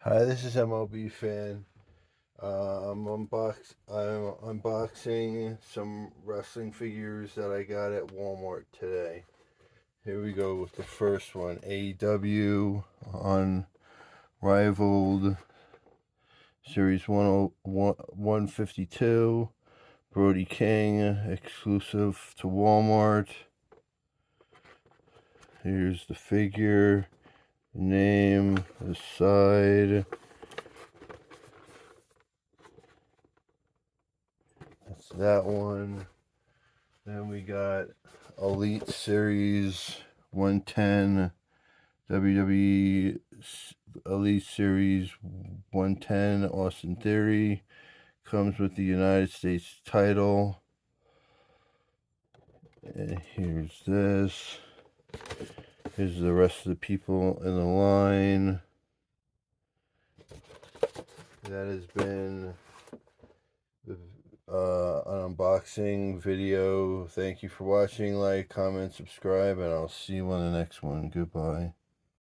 Hi, this is MLB fan. I'm unboxing some wrestling figures that I got at Walmart today. Here we go with the first one. AEW Unrivaled Series 152. Brody King, exclusive to Walmart. Here's the figure, name, the side. That's that one. Then we got Elite Series 110, WWE Elite Series 110, Austin Theory. Comes with the United States title. And here's this. Here's the rest of the people in the line. That has been an unboxing video. Thank you for watching. Like, comment, subscribe, and I'll see you on the next one. Goodbye.